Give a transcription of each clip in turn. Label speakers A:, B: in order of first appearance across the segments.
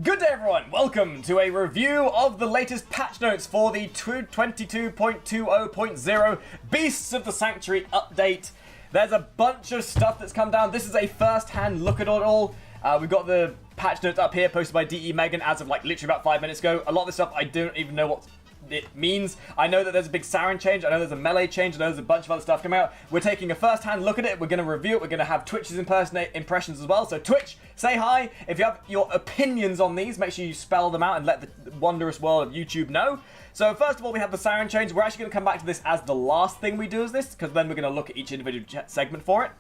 A: Good day everyone, welcome to a review of the latest patch notes for the 22.20.0 Beasts of the Sanctuary update. There's a bunch of stuff that's come down. This is a first-hand look at it all. We've got the patch notes up here posted by DE Megan as of like literally about 5 minutes ago. A lot of this stuff I don't even know what it means. I know that there's a big Saryn change, I know there's a melee change, I know there's a bunch of other stuff coming out. We're taking a first-hand look at it, we're going to review it, we're going to have Twitch's impressions as well. So Twitch, say hi. If you have your opinions on these, make sure you spell them out and let the wondrous world of YouTube know. So first of all, we have the Siren change. We're actually going to come back to this as the last thing we do is this, because then we're going to look at each individual segment for it.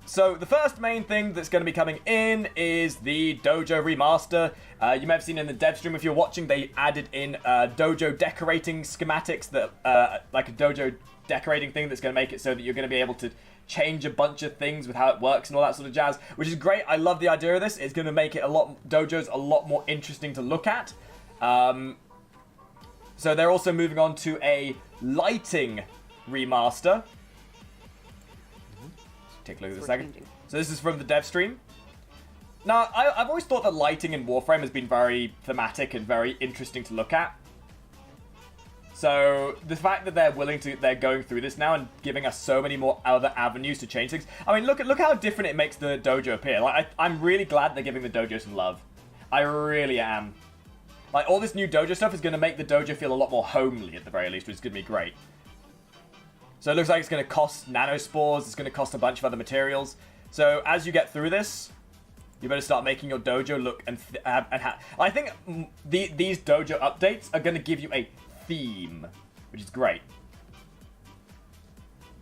A: So the first main thing that's going to be coming in is the Dojo Remaster. You may have seen in the dev stream if you're watching, they added in dojo decorating schematics, that like a dojo decorating thing that's going to make it so that you're going to be able to change a bunch of things with how it works and all that sort of jazz, which is great. I love the idea of this. It's going to make it dojos a lot more interesting to look at. So they're also moving on to a lighting remaster. Take a look at this a second. So this is from the dev stream. Now, I've always thought that lighting in Warframe has been very thematic and very interesting to look at. So the fact that they're going through this now and giving us so many more other avenues to change things. I mean, look how different it makes the dojo appear. Like, I'm really glad they're giving the dojo some love. I really am. Like, all this new dojo stuff is going to make the dojo feel a lot more homely at the very least, which is going to be great. So it looks like it's going to cost nanospores, it's going to cost a bunch of other materials. So as you get through this, you better start making your dojo look I think these dojo updates are going to give you a theme, which is great.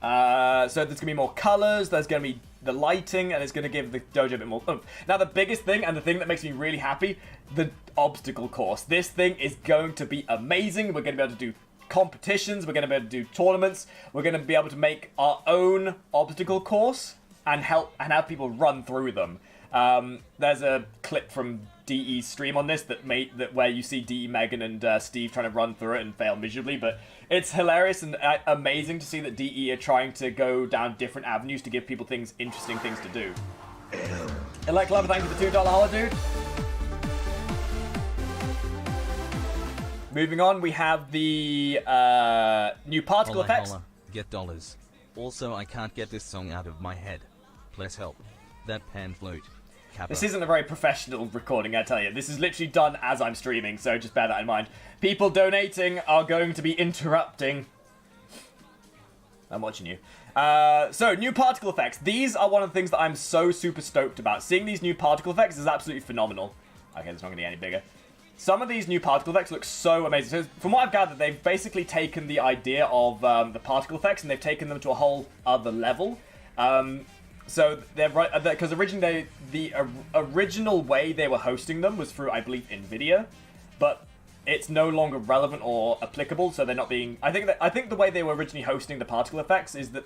A: So there's going to be more colors, there's going to be the lighting, and it's going to give the dojo a bit more oomph. Now the biggest thing, and the thing that makes me really happy, the obstacle course. This thing is going to be amazing. We're going to be able to do competitions, we're going to be able to do tournaments, we're going to be able to make our own obstacle course and have people run through them. There's a clip from DE's stream on this where you see DE Megan and Steve trying to run through it and fail miserably, but it's hilarious and amazing to see that DE are trying to go down different avenues to give people interesting things to do. Elect Lover, thank you for the $2 holla, dude. Moving on, we have the new particle effects.
B: Holla. Get dollars. Also, I can't get this song out of my head. Please help. That pan flute. Kappa.
A: This isn't a very professional recording, I tell you. This is literally done as I'm streaming, so just bear that in mind. People donating are going to be interrupting. I'm watching you. So, new particle effects. These are one of the things that I'm so super stoked about. Seeing these new particle effects is absolutely phenomenal. Okay, it's not going to get any bigger. Some of these new particle effects look so amazing. So from what I've gathered, they've basically taken the idea of the particle effects and they've taken them to a whole other level. So they're right, because originally the original way they were hosting them was through, I believe, NVIDIA, but it's no longer relevant or applicable. So they're not being. I think the way they were originally hosting the particle effects is that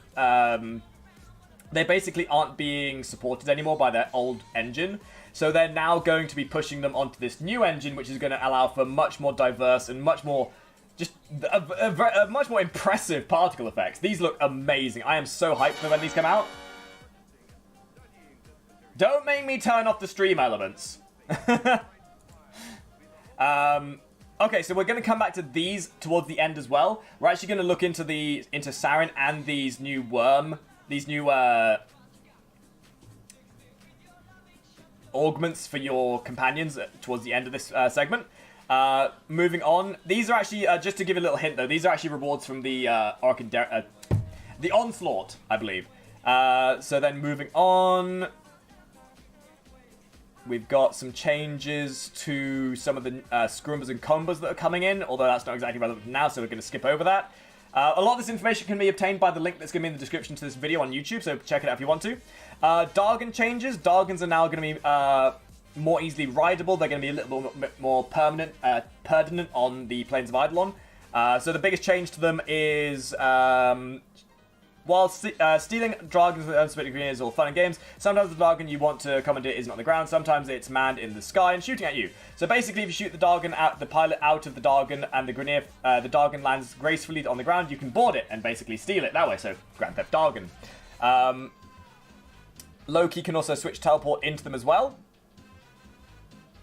A: they basically aren't being supported anymore by their old engine. So they're now going to be pushing them onto this new engine, which is going to allow for much more diverse and much more, just a much more impressive particle effects. These look amazing. I am so hyped for when these come out. Don't make me turn off the stream elements. Okay, so we're going to come back to these towards the end as well. We're actually going to look into Saryn and these new augments for your companions towards the end of this segment. Moving on, these are actually just to give you a little hint though. These are actually rewards from the the Onslaught, I believe. So then moving on, we've got some changes to some of the scrumbers and combos that are coming in. Although that's not exactly relevant now, so we're going to skip over that. A lot of this information can be obtained by the link that's going to be in the description to this video on YouTube, so check it out if you want to. Dargon changes. Dargons are now going to be more easily rideable. They're going to be a little bit more permanent on the Plains of Eidolon. So the biggest change to them is while stealing dragons with unsplitting green is all fun and games, sometimes the dragon you want to commandeer isn't on the ground, sometimes it's manned in the sky and shooting at you. So basically, if you shoot the dragon the pilot out of the dragon and the dragon lands gracefully on the ground, you can board it and basically steal it that way, so Grand Theft Dragon. Loki can also switch teleport into them as well.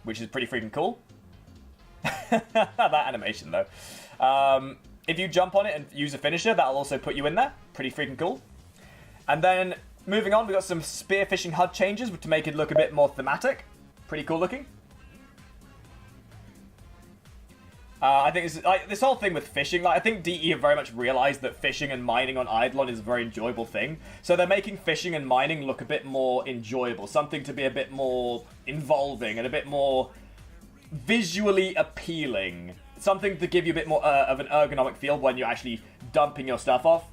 A: which is pretty freaking cool. That animation, though. If you jump on it and use a finisher, that'll also put you in there. Pretty freaking cool. And then, moving on, we've got some spearfishing HUD changes to make it look a bit more thematic. Pretty cool looking. I think this whole thing with fishing, I think DE have very much realized that fishing and mining on Eidolon is a very enjoyable thing. So they're making fishing and mining look a bit more enjoyable, something to be a bit more involving and a bit more visually appealing. Something to give you a bit more of an ergonomic feel when you're actually dumping your stuff off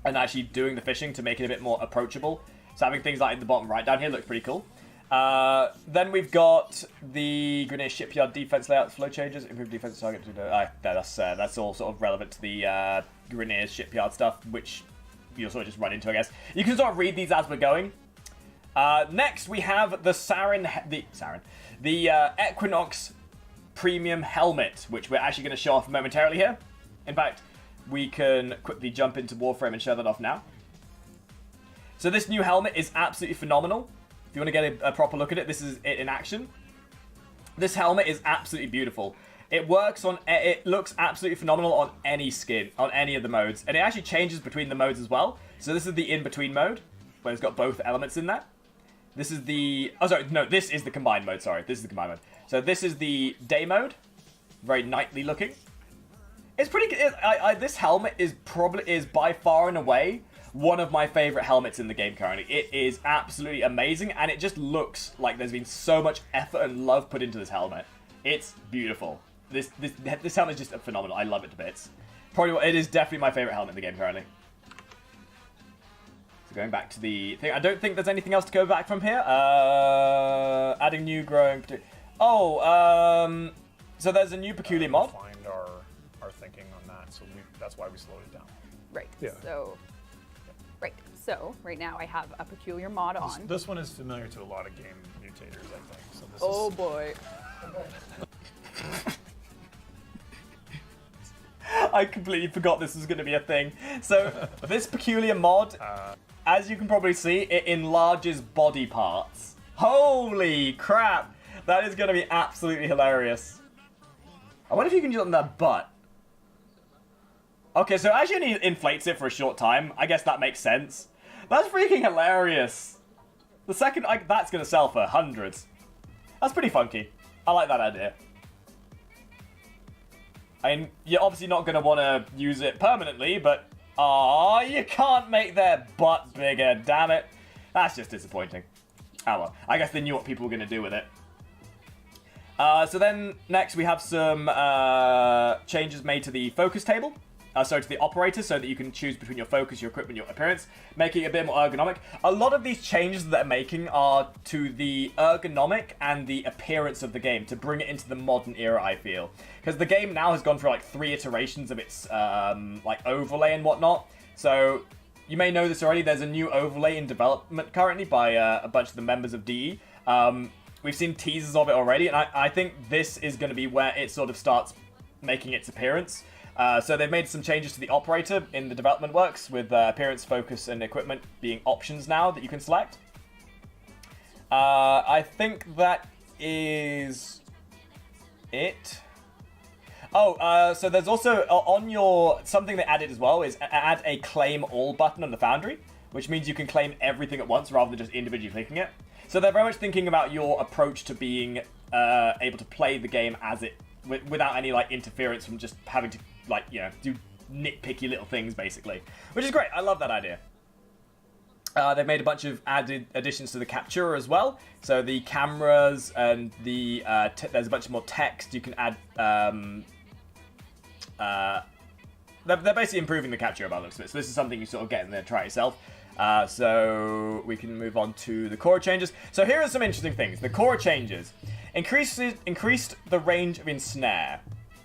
A: and actually doing the fishing to make it a bit more approachable. So having things like in the bottom right down here looks pretty cool. Then we've got the Grineer Shipyard defense layout flow changes, improved defense target. That's all sort of relevant to the Grineer Shipyard stuff, which you'll sort of just run into, I guess. You can sort of read these as we're going. Next, we have the the Equinox Premium Helmet, which we're actually going to show off momentarily here. In fact, we can quickly jump into Warframe and show that off now. So this new helmet is absolutely phenomenal. If you want to get a proper look at it, this is it in action. This helmet is absolutely beautiful. It works on, it looks absolutely phenomenal on any skin, on any of the modes. And it actually changes between the modes as well. So this is the in-between mode, where it's got both elements in there. This is the, this is the combined mode, sorry. This is the combined mode. So this is the day mode. Very knightly looking. It's pretty good. This helmet is by far and away one of my favorite helmets in the game currently. It is absolutely amazing, and it just looks like there's been so much effort and love put into this helmet. It's beautiful. This helmet is just phenomenal. I love it to bits. It is definitely my favorite helmet in the game currently. So going back to the thing, I don't think there's anything else to go back from here. Adding new growing. So there's a new peculiar mod.
C: Find our thinking on that, so that's why we slowed it down.
D: Right.
C: Yeah.
D: So right now I have a peculiar mod on.
C: This one is familiar to a lot of game mutators, I think. So this
D: oh boy.
A: I completely forgot this was going to be a thing. So this peculiar mod, as you can probably see, it enlarges body parts. Holy crap! That is going to be absolutely hilarious. I wonder if you can use it on that butt. Okay, so it actually only inflates it for a short time. I guess that makes sense. That's freaking hilarious. The second, that's going to sell for hundreds. That's pretty funky. I like that idea. I mean, you're obviously not going to want to use it permanently, but... Aw, you can't make their butt bigger, damn it. That's just disappointing. Oh well, I guess they knew what people were going to do with it. So then, next we have some changes made to the focus table. To the operator, so that you can choose between your focus, your equipment, your appearance, making it a bit more ergonomic. A lot of these changes that they're making are to the ergonomic and the appearance of the game, to bring it into the modern era, I feel. Because the game now has gone through like 3 iterations of its like overlay and whatnot. So you may know this already, there's a new overlay in development currently by a bunch of the members of DE. We've seen teasers of it already, and I think this is going to be where it sort of starts making its appearance. So they've made some changes to the operator in the development works, with appearance, focus, and equipment being options now that you can select. I think that is it. So there's also on your something they added as well is add a claim all button on the Foundry, which means you can claim everything at once rather than just individually clicking it. So they're very much thinking about your approach to being able to play the game as it without any like interference from just having to do nitpicky little things basically, which is great. I love that idea. They've made a bunch of additions to the capturer as well. So the cameras and the there's a bunch of more text you can add. They're basically improving the capturer by the looks of it. So this is something you sort of get in there, try it yourself. So we can move on to the core changes. So here are some interesting things. The core changes increased the range of ensnare.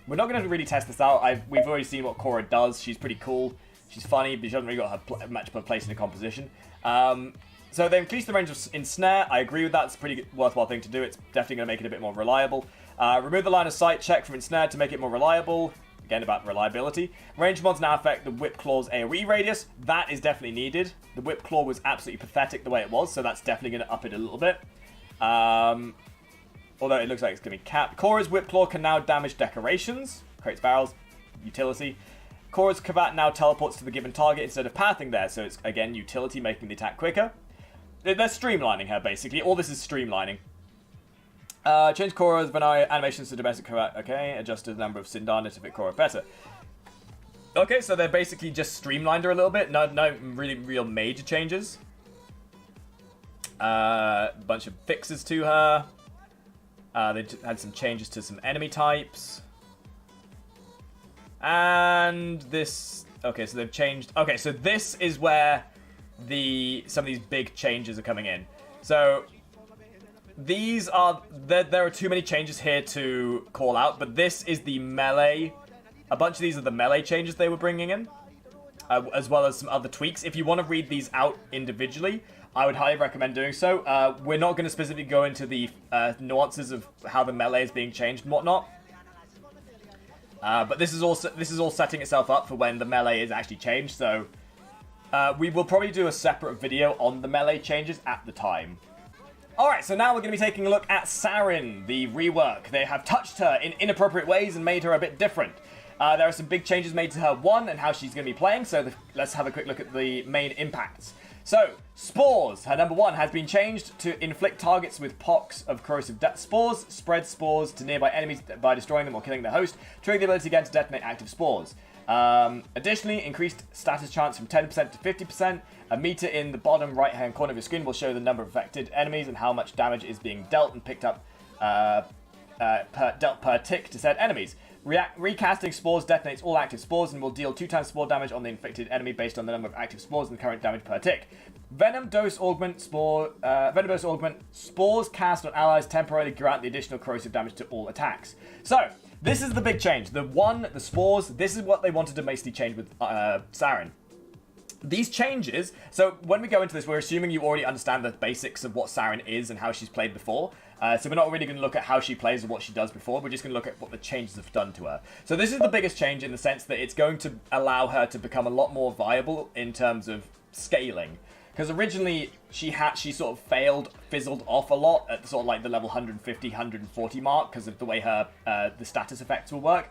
A: We're not going to really test this out. We've already seen what Cora does. She's pretty cool. She's funny, but she hasn't really got much of a place in the composition. So they increased the range of ensnare. I agree with that. It's a pretty worthwhile thing to do. It's definitely going to make it a bit more reliable. Remove the line of sight check from ensnare to make it more reliable. Again, about reliability. Range mods now affect the Whip Claw's AoE radius. That is definitely needed. The Whip Claw was absolutely pathetic the way it was, so that's definitely going to up it a little bit. although it looks like it's going to be capped. Cora's Whip Claw can now damage decorations, creates barrels, utility. Cora's Cravat now teleports to the given target instead of pathing there, so it's, again, utility, making the attack quicker. They're streamlining her, basically. All this is streamlining. Change Cora's vanilla animations to domestic Cravat. Okay, adjusted the number of Sindana to fit Cora better. Okay, so they're basically just streamlined her a little bit. No really real major changes. Bunch of fixes to her. They had some changes to some enemy types. And this... Okay, so they've changed... Okay, so this is where some of these big changes are coming in. So these are... There are too many changes here to call out, but this is the melee... A bunch of these are the melee changes they were bringing in, as well as some other tweaks. If you want to read these out individually, I would highly recommend doing so. We're not going to specifically go into the nuances of how the melee is being changed and whatnot. But this is all setting itself up for when the melee is actually changed. So we will probably do a separate video on the melee changes at the time. Alright, so now we're going to be taking a look at Saryn, the rework. They have touched her in inappropriate ways and made her a bit different. There are some big changes made to her one and how she's going to be playing, so let's have a quick look at the main impacts. So, Spores, her number 1, has been changed to inflict targets with pox of corrosive spores, spread spores to nearby enemies by destroying them or killing their host, triggering the ability again to detonate active spores. Additionally, increased status chance from 10% to 50%. A meter in the bottom right-hand corner of your screen will show the number of affected enemies and how much damage is being dealt and picked up dealt per tick to said enemies. Recasting spores detonates all active spores and will deal 2 times spore damage on the inflicted enemy based on the number of active spores and the current damage per tick. Venom Dose Augment spores cast on allies temporarily grant the additional corrosive damage to all attacks. So this is the big change. The spores. This is what they wanted to basically change with Saryn. These changes, so when we go into this, we're assuming you already understand the basics of what Saryn is and how she's played before. So we're not really going to look at how she plays or what she does before. We're just going to look at what the changes have done to her. So this is the biggest change in the sense that it's going to allow her to become a lot more viable in terms of scaling. Because originally she sort of fizzled off a lot at sort of like the level 150, 140 mark because of the way her the status effects will work.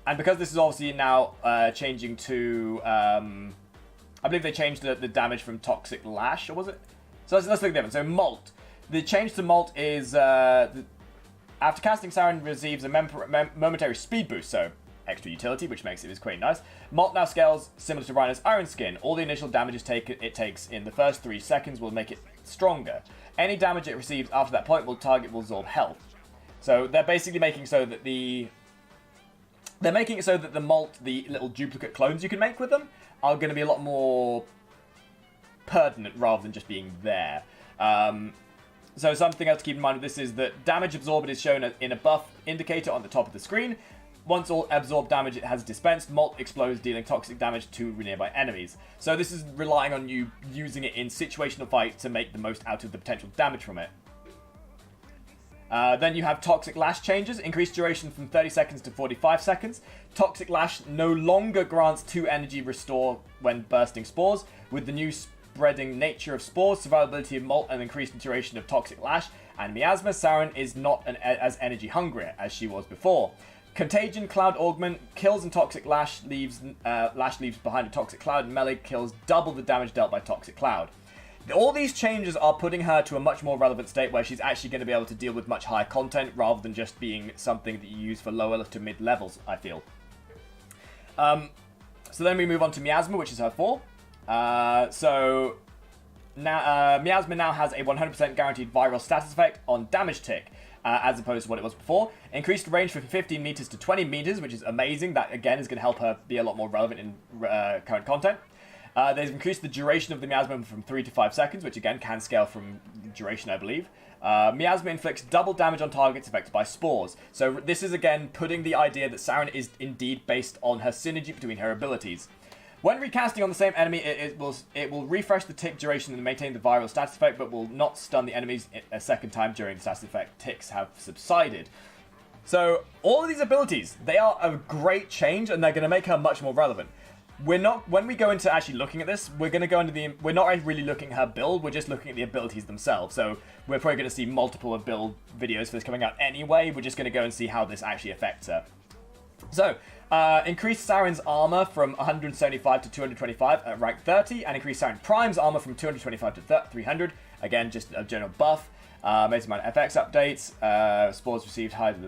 A: And because this is obviously now changing to, I believe they changed the damage from Toxic Lash, or was it? So let's look at the difference. So Molt. The change to Molt is, after casting, Saryn receives a momentary speed boost, so extra utility, which makes it quite nice. Molt now scales similar to Rhino's Iron Skin. All the initial damage it takes in the first 3 seconds will make it stronger. Any damage it receives after that point will absorb health. So they're basically making so that the Molt, the little duplicate clones you can make with them, are going to be a lot more pertinent rather than just being there. So something else to keep in mind with this is that damage absorbed is shown in a buff indicator on the top of the screen. Once all absorbed damage it has dispensed, Molt explodes, dealing toxic damage to nearby enemies. So this is relying on you using it in situational fight to make the most out of the potential damage from it. Then you have Toxic Lash changes, increased duration from 30 seconds to 45 seconds. Toxic Lash no longer grants 2 energy restore when bursting spores. With the new spreading nature of spores, survivability of Molt, and increased duration of Toxic Lash and Miasma, Saryn is not as energy hungry as she was before. Contagion Cloud Augment kills and Toxic Lash leaves behind a Toxic Cloud, and melee kills double the damage dealt by Toxic Cloud. All these changes are putting her to a much more relevant state where she's actually going to be able to deal with much higher content rather than just being something that you use for lower to mid levels, I feel. So then we move on to Miasma, which is her 4. So now Miasma now has a 100% guaranteed viral status effect on damage tick, as opposed to what it was before. Increased range from 15 meters to 20 meters, which is amazing. That again is going to help her be a lot more relevant in current content. They've increased the duration of the Miasma from 3 to 5 seconds, which again can scale from duration, I believe. Miasma inflicts double damage on targets affected by spores. So this is again putting the idea that Saryn is indeed based on her synergy between her abilities. When recasting on the same enemy, it will refresh the tick duration and maintain the viral status effect, but will not stun the enemies a second time during the status effect ticks have subsided. So all of these abilities, they are a great change, and they're going to make her much more relevant. we're not, when we go into actually looking at this, we're going to go into we're not really looking at her build, we're just looking at the abilities themselves. So we're probably going to see multiple build videos for this coming out anyway. We're just going to go and see how this actually affects her. So, increase Saryn's armor from 175 to 225 at rank 30, and increase Saryn Prime's armor from 225 to 300. Again, just a general buff. Amazing amount of FX updates. Spores received high. So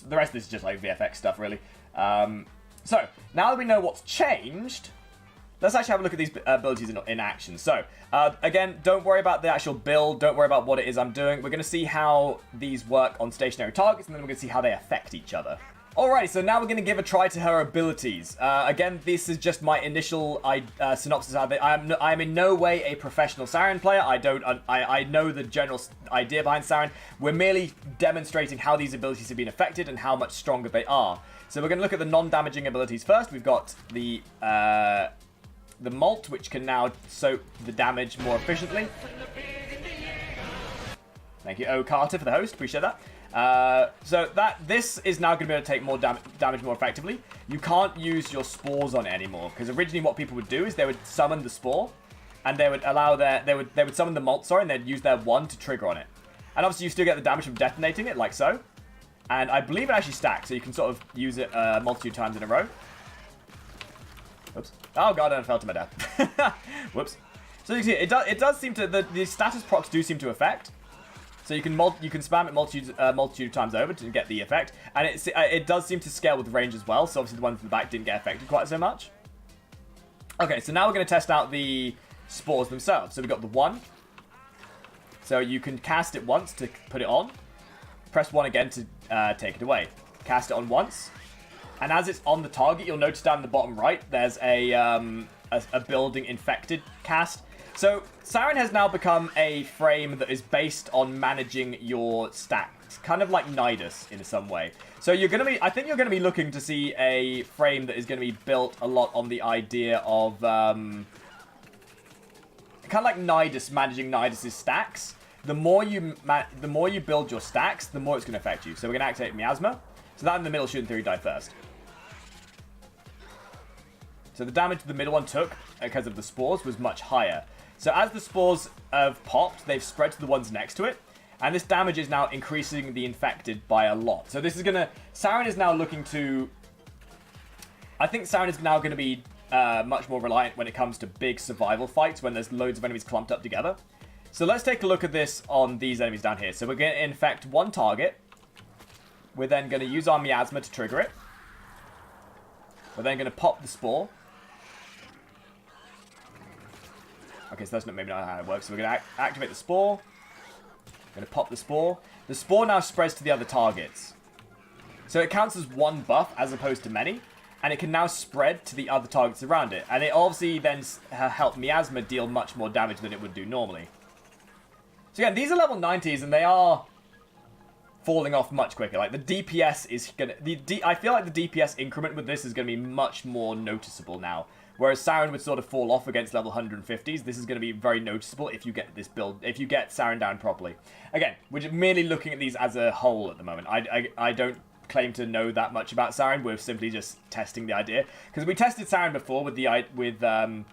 A: the rest of this is just like VFX stuff, really. So, now that we know what's changed, let's actually have a look at these abilities in action. So, again, don't worry about the actual build. Don't worry about what it is I'm doing. We're going to see how these work on stationary targets, and then we're going to see how they affect each other. Alright, so now we're going to give a try to her abilities. Again, this is just my initial synopsis of it. I am in no way a professional Saryn player. I know the general idea behind Saryn. We're merely demonstrating how these abilities have been affected and how much stronger they are. So we're going to look at the non-damaging abilities first. We've got the Molt, which can now soak the damage more efficiently. Thank you, O. Carter, for the host. Appreciate that. So this is now going to be able to take more damage more effectively. You can't use your spores on it anymore, because originally what people would do is they would summon the spore, and they would allow they would summon the Molt, sorry, and they'd use their 1 to trigger on it. And obviously you still get the damage from detonating it, like so. And I believe it actually stacks, so you can sort of use it a multitude of times in a row. Oops. Oh god, I fell to my death. Whoops. So you can see, it does seem to, the status procs do seem to affect. So you can spam it multitude of times over to get the effect, and it does seem to scale with range as well. So obviously the ones in the back didn't get affected quite so much. Okay, so now we're going to test out the spores themselves. So we've got the 1. So you can cast it once to put it on. Press 1 again to take it away. Cast it on once, and as it's on the target, you'll notice down in the bottom right there's a building infected cast. So, Saryn has now become a frame that is based on managing your stacks, kind of like Nidus in some way. So I think you're going to be looking to see a frame that is going to be built a lot on the idea of, kind of like Nidus, managing Nidus's stacks. The more you build your stacks, the more it's going to affect you. So we're going to activate Miasma. So that in the middle should in theory die first. So the damage the middle one took, because of the spores, was much higher. So as the spores have popped, they've spread to the ones next to it. And this damage is now increasing the infected by a lot. So this is going to... Saryn is now looking to... I think Saryn is now going to be much more reliant when it comes to big survival fights, when there's loads of enemies clumped up together. So let's take a look at this on these enemies down here. So we're going to infect one target. We're then going to use our Miasma to trigger it. We're then going to pop the spore. Okay, so that's maybe not how it works. So we're going to activate the spore. Going to pop the spore. The spore now spreads to the other targets. So it counts as one buff as opposed to many. And it can now spread to the other targets around it. And it obviously then helps Miasma deal much more damage than it would do normally. So again, these are level 90s and they are falling off much quicker. Like the DPS is going to... I feel like the DPS increment with this is going to be much more noticeable now. Whereas Saryn would sort of fall off against level 150s, this is going to be very noticeable if you get this build, if you get Saryn down properly. Again, we're just merely looking at these as a whole at the moment. I don't claim to know that much about Saryn. We're simply just testing the idea, because we tested Saryn before with a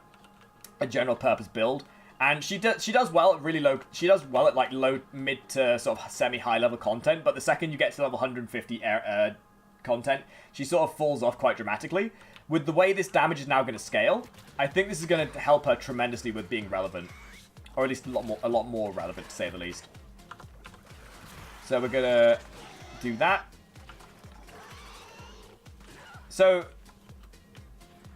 A: general purpose build, and she does well at really low. She does well at like low, mid to sort of semi high level content. But the second you get to level 150 content, she sort of falls off quite dramatically. With the way this damage is now going to scale, I think this is going to help her tremendously with being relevant. Or at least a lot more relevant, to say the least. So we're going to do that. So,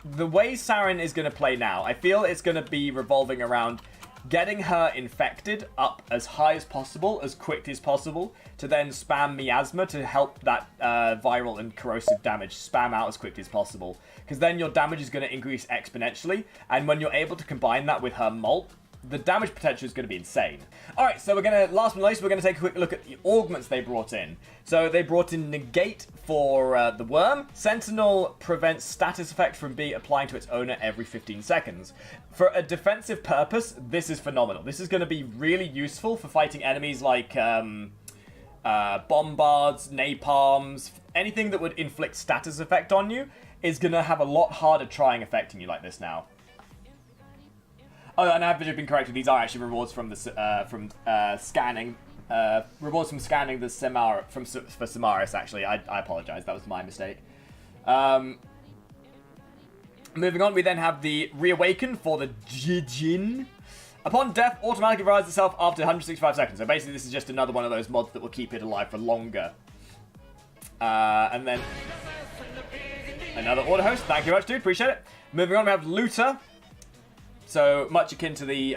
A: the way Saryn is going to play now, I feel it's going to be revolving around getting her infected up as high as possible, as quick as possible, to then spam Miasma to help that viral and corrosive damage spam out as quickly as possible. Because then your damage is going to increase exponentially, and when you're able to combine that with her Molt, the damage potential is going to be insane. Alright, so we're going to, last but not least, we're going to take a quick look at the augments they brought in. So they brought in Negate for the Worm. Sentinel prevents status effect from being applying to its owner every 15 seconds. For a defensive purpose, this is phenomenal. This is going to be really useful for fighting enemies like bombards, napalms, anything that would inflict status effect on you. is going to have a lot harder trying affecting you like this now. Oh, and I've been corrected. These are actually rewards from the scanning. Rewards from scanning the for Samaris. Actually, I apologize. That was my mistake. Moving on, we then have the Reawaken for the Jin. Upon death, automatically revives itself after 165 seconds. So basically, this is just another one of those mods that will keep it alive for longer. And then another order host. Thank you very much, dude. Appreciate it. Moving on, we have Looter. So much akin to the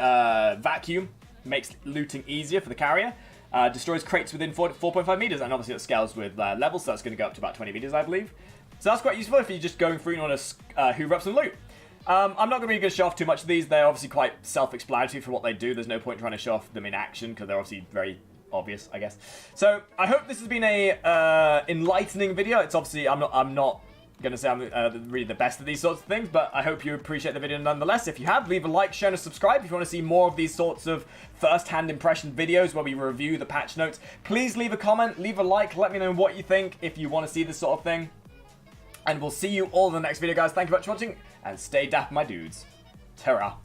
A: vacuum, makes looting easier for the carrier. Destroys crates within 4.5 meters, and obviously it scales with levels, so that's going to go up to about 20 meters, I believe. So that's quite useful if you're just going through and want to hoover up some loot. I'm not going to show off too much of these. They're obviously quite self-explanatory for what they do. There's no point trying to show off them in action, because they're obviously very obvious, I guess. So I hope this has been a enlightening video. It's obviously, I'm not going to say I'm really the best at these sorts of things, but I hope you appreciate the video nonetheless. If you have, leave a like, share, and subscribe. If you want to see more of these sorts of first-hand impression videos where we review the patch notes, please leave a comment, leave a like, let me know what you think if you want to see this sort of thing. And we'll see you all in the next video, guys. Thank you very much for watching, and stay dapper, my dudes. Ta-ra.